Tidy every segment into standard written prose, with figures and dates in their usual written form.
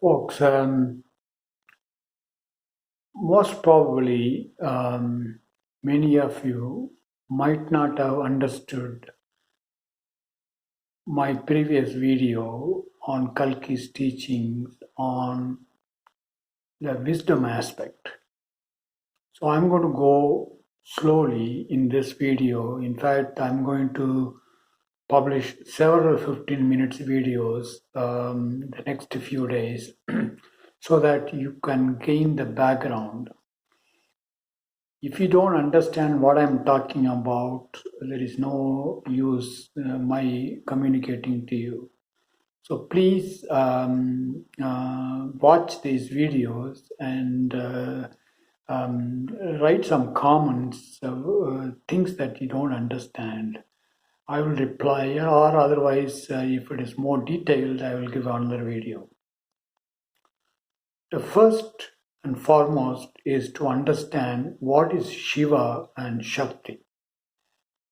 Folks, most probably many of you might not have understood my previous video on Kalki's teachings on the wisdom aspect. So I'm going to go slowly in this video. In fact, I'm going to publish several 15 minutes videos the next few days so that you can gain the background. If you don't understand what I'm talking about, there is no use my communicating to you. So please watch these videos and write some comments, things that you don't understand. I will reply, or otherwise, if it is more detailed, I will give another video. The first and foremost is to understand what is Shiva and Shakti.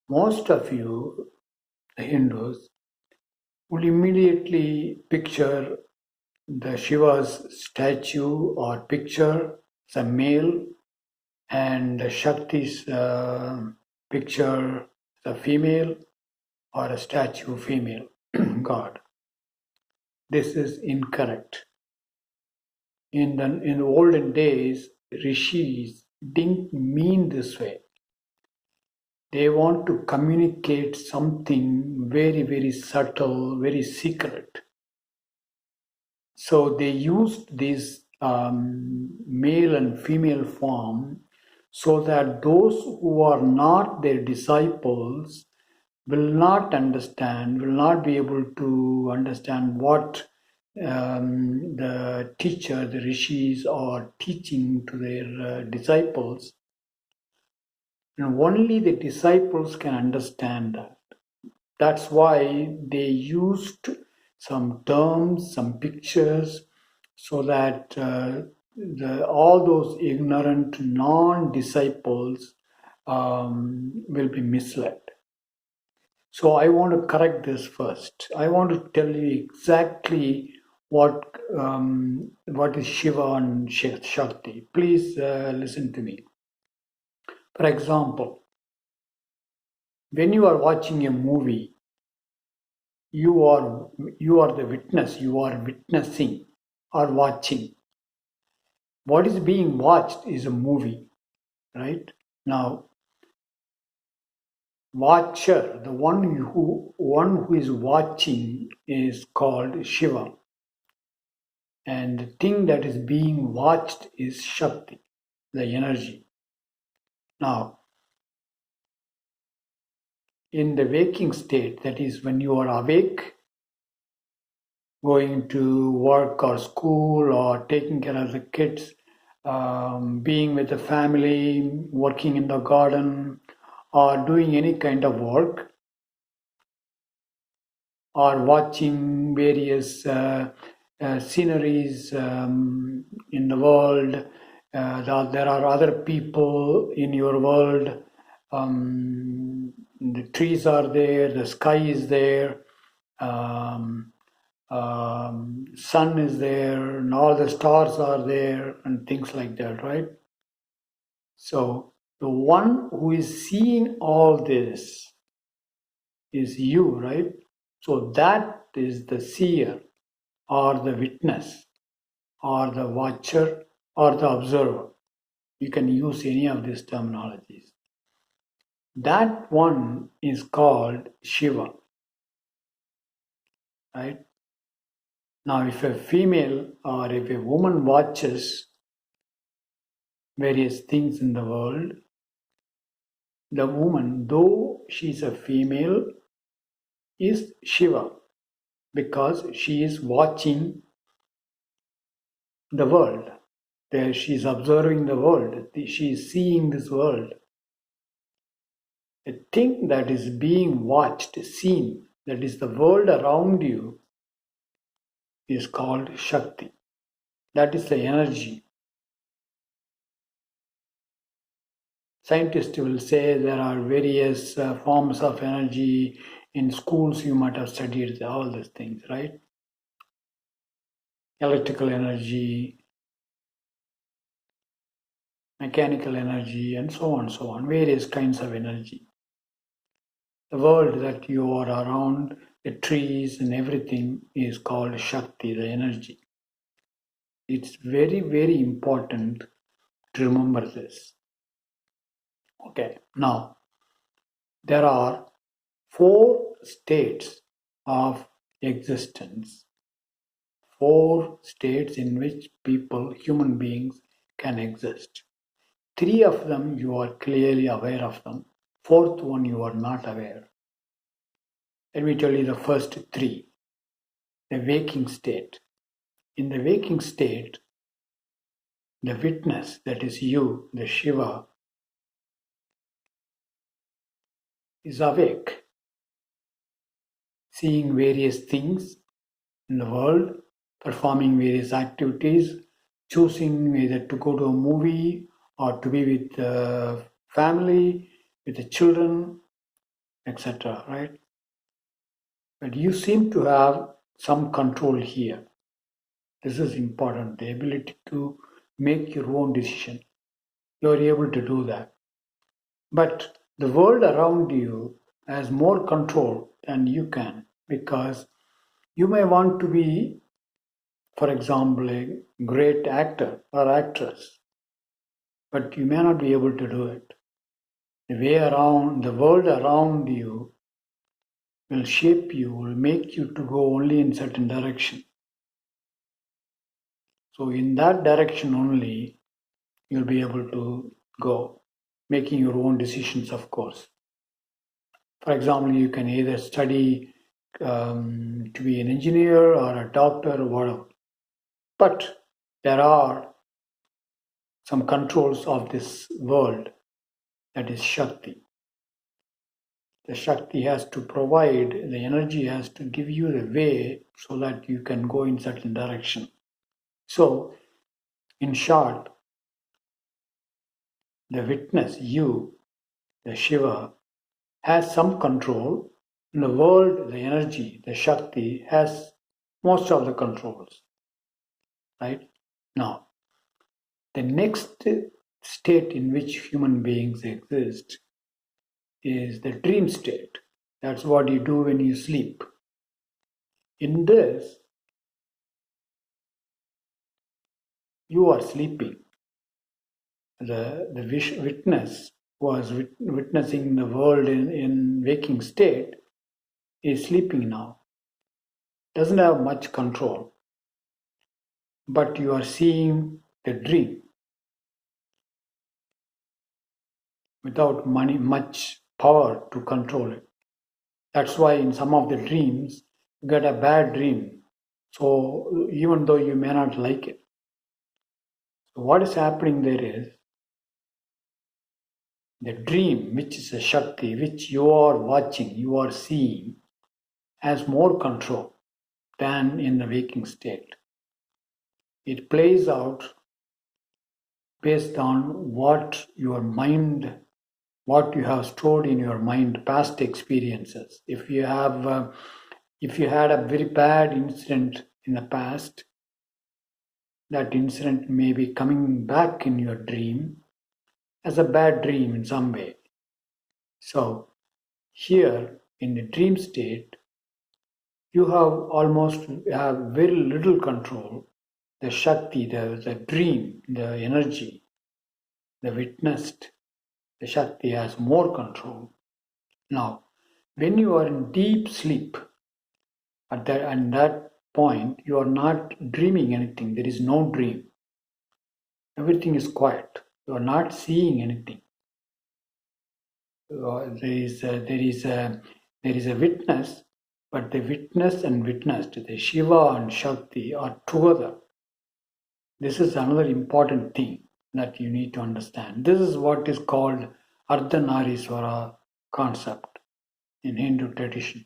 Most of you, the Hindus, will immediately picture the Shiva's statue or picture as a male and the Shakti's picture as a female or a statue female god. This is incorrect. In the olden days, rishis didn't mean this way. They want to communicate something very, very subtle, very secret. So they used this male and female form so that those who are not their disciples will not understand, will not be able to understand what the teacher, the rishis are teaching to their disciples. And only the disciples can understand that. That's why they used some terms, some pictures, so that all those ignorant non-disciples will be misled. So I want to correct this first. I want to tell you exactly what is Shiva and Shakti. Please listen to me. For example, when you are watching a movie, you are the witness. You are witnessing or watching. What is being watched is a movie, right? Now, watcher, the one who is watching, is called Shiva, and the thing that is being watched is Shakti, the energy. Now, in the waking state, that is when you are awake, going to work or school or taking care of the kids, being with the family, working in the garden, or doing any kind of work, or watching various sceneries in the world. There are other people in your world. The trees are there, the sky is there, sun is there, and all the stars are there, and things like that, right? So the one who is seeing all this is you, right? So that is the seer or the witness or the watcher or the observer. You can use any of these terminologies. That one is called Shiva, right? Now, if a female or if a woman watches various things in the world, the woman, though she is a female, is Shiva because she is watching the world. There she is observing the world. She is seeing this world. A thing that is being watched, seen, that is the world around you, is called Shakti. That is the energy. Scientists will say there are various forms of energy. In schools you might have studied all these things, right? electrical energy, mechanical energy, and so on, various kinds of energy. The world that you are around, the trees and everything is called Shakti, the energy. It's very, very important to remember this. Okay, now there are 4 states of existence, 4 states in which people, human beings, can exist. 3 of them you are clearly aware of them, 4th one you are not aware. Let me tell you the first 3. The waking state. In the waking state, the witness, that is you, the Shiva, is awake, seeing various things in the world, performing various activities, choosing either to go to a movie or to be with the family, with the children, etc. Right? But you seem to have some control here. This is important, the ability to make your own decision. You are able to do that. But the world around you has more control than you can, because you may want to be, for example, a great actor or actress, but you may not be able to do it. The world around you will shape you, will make you to go only in certain direction. So in that direction only, you'll be able to go, making your own decisions, of course. For example, you can either study to be an engineer or a doctor or whatever. But there are some controls of this world, that is Shakti. The Shakti has to provide, the energy has to give you the way so that you can go in certain direction. So, in short, the witness, you, the Shiva, has some control. In the world, the energy, the Shakti, has most of the controls. Right? Now, the next state in which human beings exist is the dream state. That's what you do when you sleep. In this, you are sleeping. The witness was witnessing the world in waking state is sleeping now. Doesn't have much control, but you are seeing the dream without much power to control it. That's why in some of the dreams you get a bad dream. So even though you may not like it. So what is happening there is the dream, which is a Shakti, which you are watching, you are seeing, has more control than in the waking state. It plays out based on what your mind, what you have stored in your mind, past experiences. If you had a very bad incident in the past, that incident may be coming back in your dream as a bad dream in some way. So here in the dream state, you have very little control. The Shakti, the dream, the energy, the witnessed, the Shakti has more control. Now, when you are in deep sleep, at that point, you are not dreaming anything. There is no dream. Everything is quiet. You are not seeing anything. There is a witness, but the witness and witnessed, the Shiva and Shakti, are together. This is another important thing that you need to understand. This is what is called Ardhanariswara concept in Hindu tradition.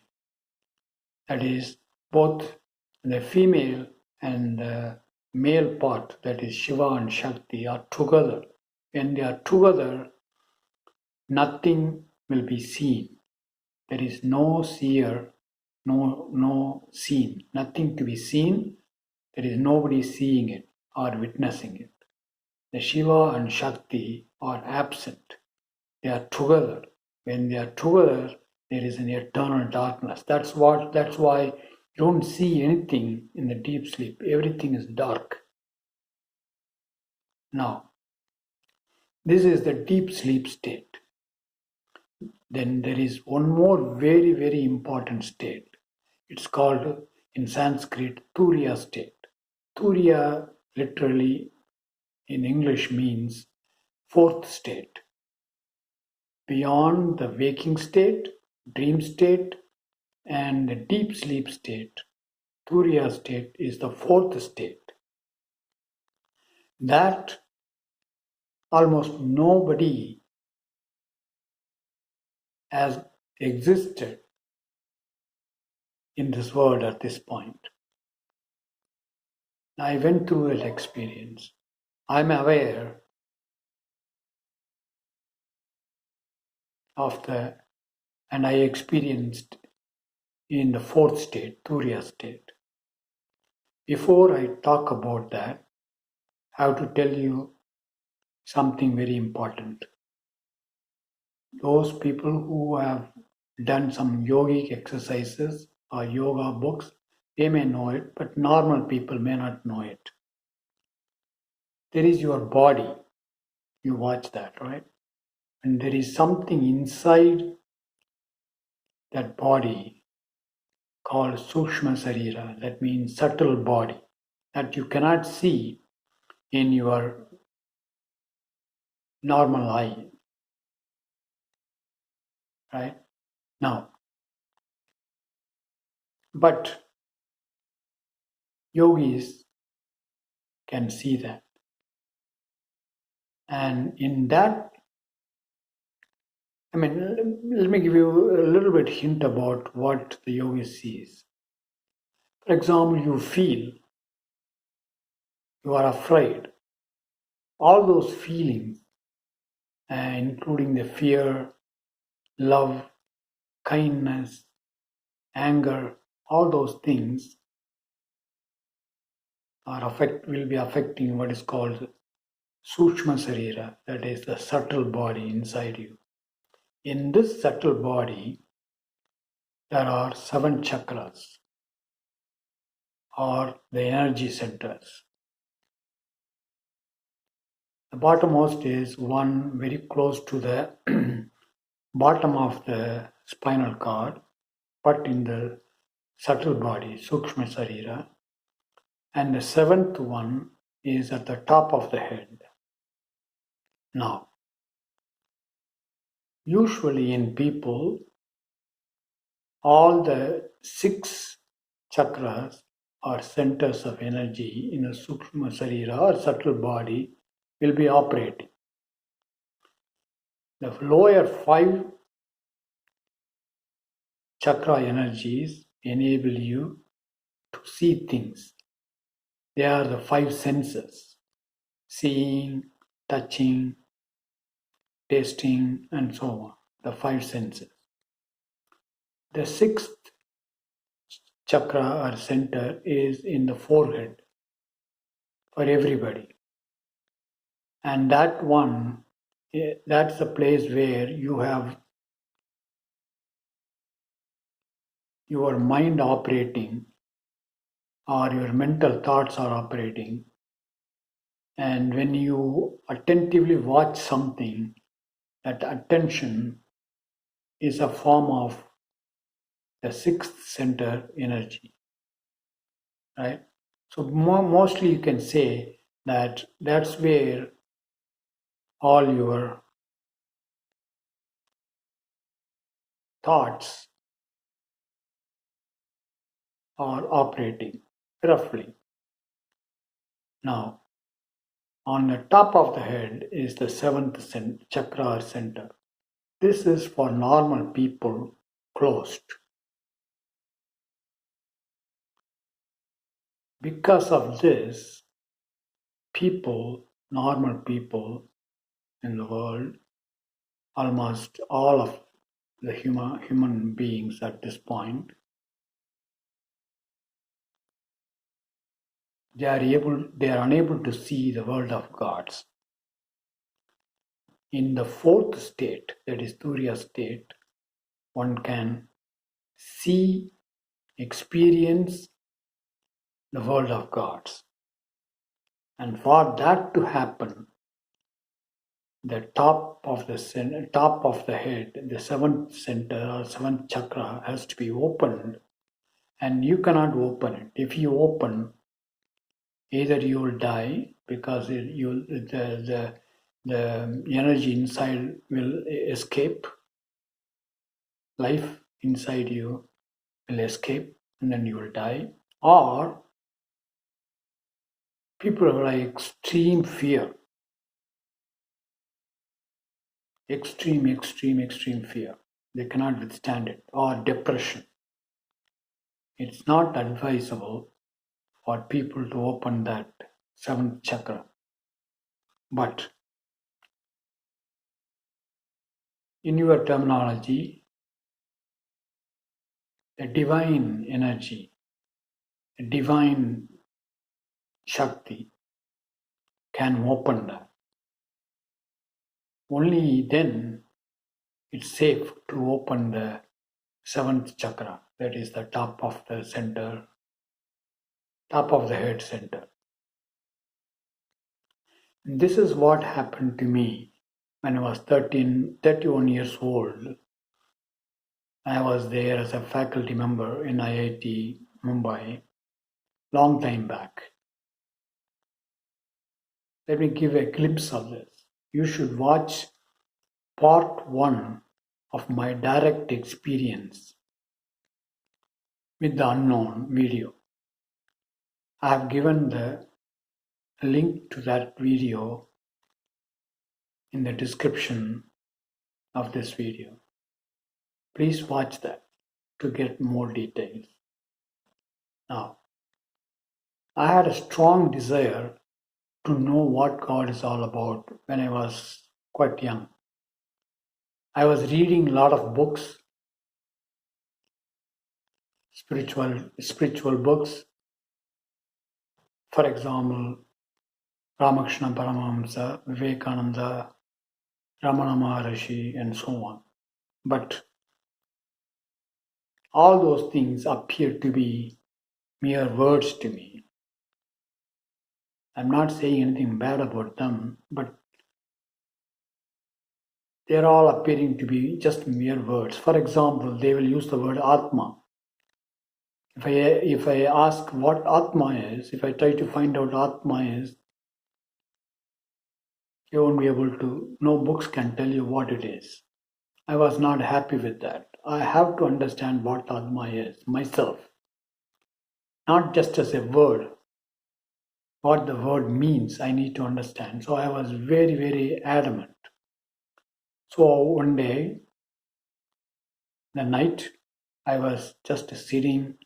That is, both the female and the male part, that is Shiva and Shakti, are together. When they are together, nothing will be seen. There is no seer, no seen, nothing to be seen, There is nobody seeing it or witnessing it. The Shiva and Shakti are absent. They are together. When they are together, there is an eternal darkness. That's why you don't see anything in the deep sleep. Everything is dark. Now, this is the deep sleep state. Then there is one more very, very important state. It's called in Sanskrit Turia state. Turia literally in English means fourth state. Beyond the waking state, dream state, and the deep sleep state, Turia state is the fourth state. That almost nobody has existed in this world at this point. I went through that experience. I'm aware of and I experienced in the fourth state, Turia state. Before I talk about that, I have to tell you something very important. Those people who have done some yogic exercises or yoga books, they may know it, but normal people may not know it. There is your body. You watch that, right? And there is something inside that body called Sukshma Sarira, that means subtle body, that you cannot see in your normal eye. Right? Now, but yogis can see that. And in that, let me give you a little bit hint about what the yogi sees. For example, you feel you are afraid. All those feelings, including the fear, love, kindness, anger, all those things will be affecting what is called Sukshma Sarira, that is the subtle body inside you. In this subtle body, there are 7 chakras, or the energy centers. The bottommost is one very close to the bottom of the spinal cord, but in the subtle body, Sukshma Sarira. And the 7th one is at the top of the head. Now, usually in people, all the 6 chakras or centers of energy in a Sukshma Sarira or subtle body will be operating. The lower 5 chakra energies enable you to see things. They are the 5 senses: seeing, touching, tasting, and so on. The 5 senses. The 6th chakra or center is in the forehead for everybody. And that one, that's the place where you have your mind operating, or your mental thoughts are operating. And when you attentively watch something, that attention is a form of the 6th center energy, right? So mostly you can say that that's where all your thoughts are operating, roughly. Now, on the top of the head is the 7th chakra or center. This is for normal people closed. Because of this, normal people in the world, almost all of the human beings at this point, they are unable to see the world of gods. In the fourth state, that is Turia state, one can see, experience the world of gods. And for that to happen, the top of the head, the seventh center or seventh chakra has to be opened, and you cannot open it. If you open, either you will die because the energy inside will escape, life inside you will escape, and then you will die, or people have like extreme fear, extreme fear. They cannot withstand it, or depression. It's not advisable for people to open that seventh chakra. But in your terminology, a divine energy, a divine Shakti can open that. Only then it's safe to open the seventh chakra, that is the top of the center, top of the head center. And this is what happened to me when I was 31 years old. I was there as a faculty member in IIT Mumbai, long time back. Let me give a glimpse of this. You should watch part 1 of my direct experience with the unknown video. I have given the link to that video in the description of this video. Please watch that to get more details. Now, I had a strong desire to know what God is all about when I was quite young. I was reading a lot of books, spiritual books. For example, Ramakrishna Paramahamsa, Vivekananda, Ramana Maharishi, and so on. But all those things appear to be mere words to me. I'm not saying anything bad about them, but they're all appearing to be just mere words. For example, they will use the word Atma. If I ask what Atma is, if I try to find out Atma is, you won't be able to, no books can tell you what it is. I was not happy with that. I have to understand what Atma is myself, not just as a word. What the word means, I need to understand. So I was very, very adamant. So one day, the night, I was just sitting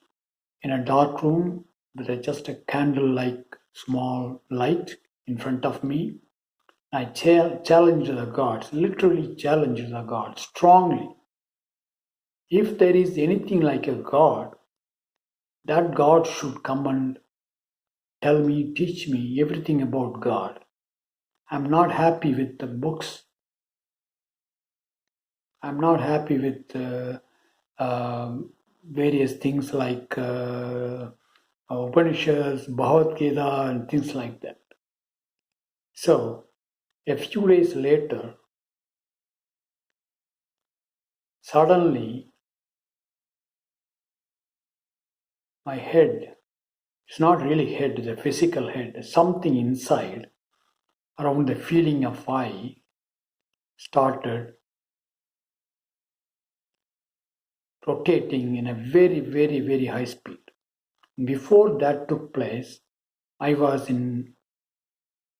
in a dark room with just a candle-like small light in front of me. I challenged the gods, literally challenged the gods strongly. If there is anything like a God, that God should come and tell me, teach me everything about God. I'm not happy with the books. I'm not happy with various things like Upanishads, Bhagavad Gita, and things like that. So, a few days later, suddenly my head, it's not really head, the physical head, something inside around the feeling of I started rotating in a very, very, very high speed. Before that took place, I was in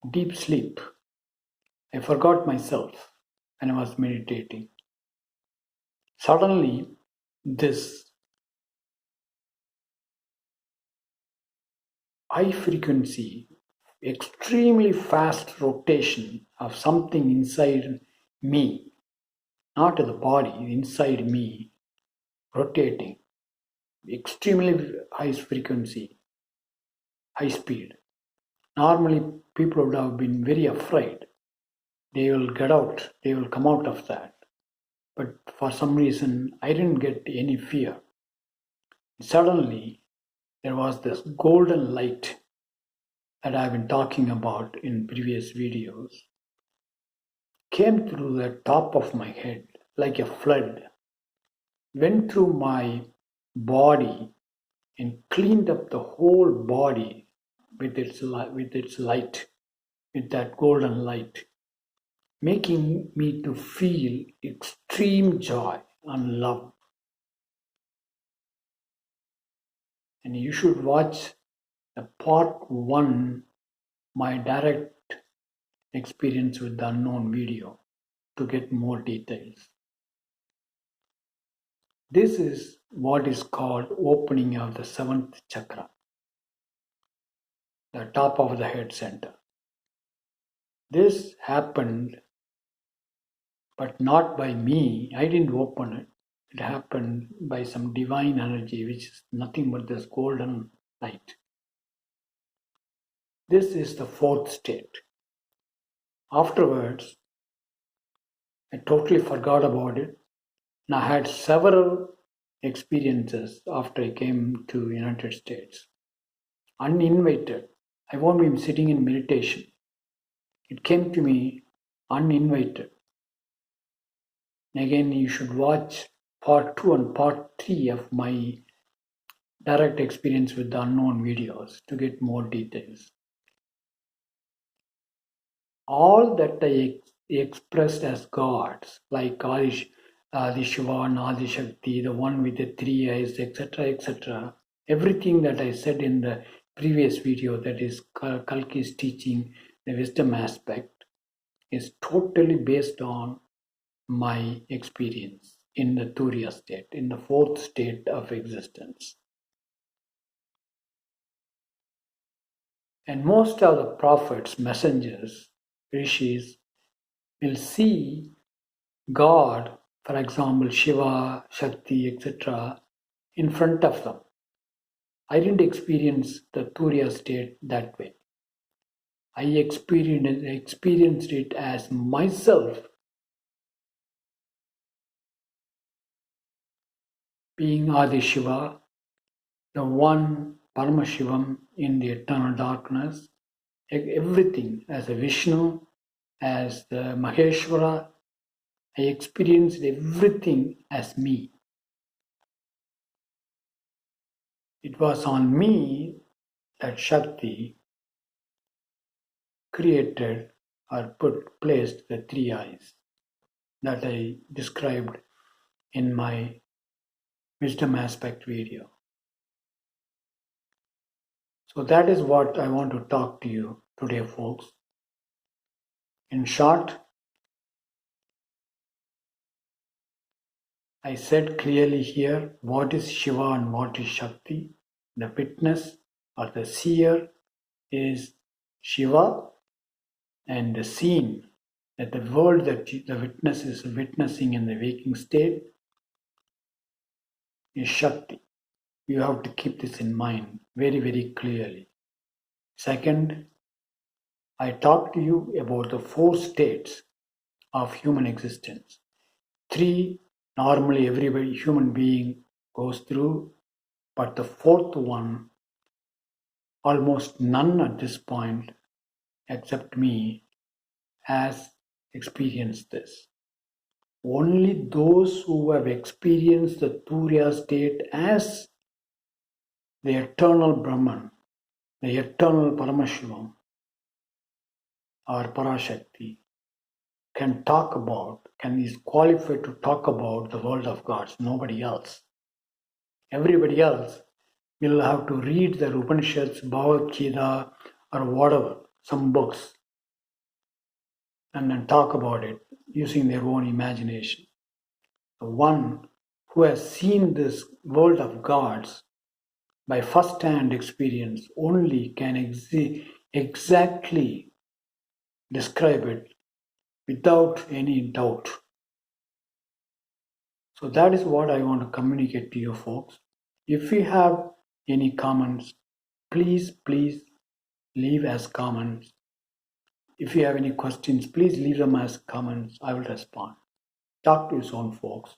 deep sleep. I forgot myself when I was meditating. Suddenly, this high frequency, extremely fast rotation of something inside me, not the body, inside me, rotating, extremely high frequency. high speed. Normally, people would have been very afraid. They will get out, they will come out of that. But for some reason, I didn't get any fear. Suddenly, there was this golden light that I've been talking about in previous videos, came through the top of my head like a flood, went through my body and cleaned up the whole body with its light, with that golden light, making me to feel extreme joy and love. And you should watch the part 1, my direct experience with the unknown video, to get more details. This is what is called opening of the 7th chakra, the top of the head center. This happened, but not by me. I didn't open it. It happened by some divine energy, which is nothing but this golden light. This is the 4th state. Afterwards, I totally forgot about it. And I had several experiences after I came to United States. Uninvited. I won't be sitting in meditation. It came to me uninvited. Again, you should watch part 2 and part 3 of my direct experience with the unknown videos to get more details. All that I expressed as gods, like Adi Shiva and Adi Shakti, the one with the 3 eyes, etc., etc., everything that I said in the previous video, that is Kalki's teaching, the wisdom aspect, is totally based on my experience in the Turia state, in the 4th state of existence. And most of the prophets, messengers, rishis will see God, for example, Shiva, Shakti, etc., in front of them. I didn't experience the Turia state that way. I experienced it as myself being Adi Shiva, the one Paramashivam in the eternal darkness, everything as a Vishnu, as the Maheshwara. I experienced everything as me. It was on me that Shakti created or placed the 3 eyes that I described in my wisdom aspect video. So that is what I want to talk to you today, folks. In short, I said clearly here what is Shiva and what is Shakti. The witness or the seer is Shiva, and the seen, that the world that the witness is witnessing in the waking state, is Shakti. You have to keep this in mind very, very clearly. Second, I talked to you about the 4 states of human existence. 3, normally every human being goes through, but the 4th one, almost none at this point, except me, has experienced this. Only those who have experienced the Turia state as the eternal Brahman, the eternal Paramashivam, or Parashakti, can is qualified to talk about the world of gods, nobody else. Everybody else will have to read the Upanishads, Bhagavad Gita, or whatever, some books, and then talk about it using their own imagination. The one who has seen this world of gods by first-hand experience only can exactly describe it without any doubt. So that is what I want to communicate to you folks. If you have any comments, please leave as comments. If you have any questions, please leave them as comments. I will respond. Talk to you soon, folks.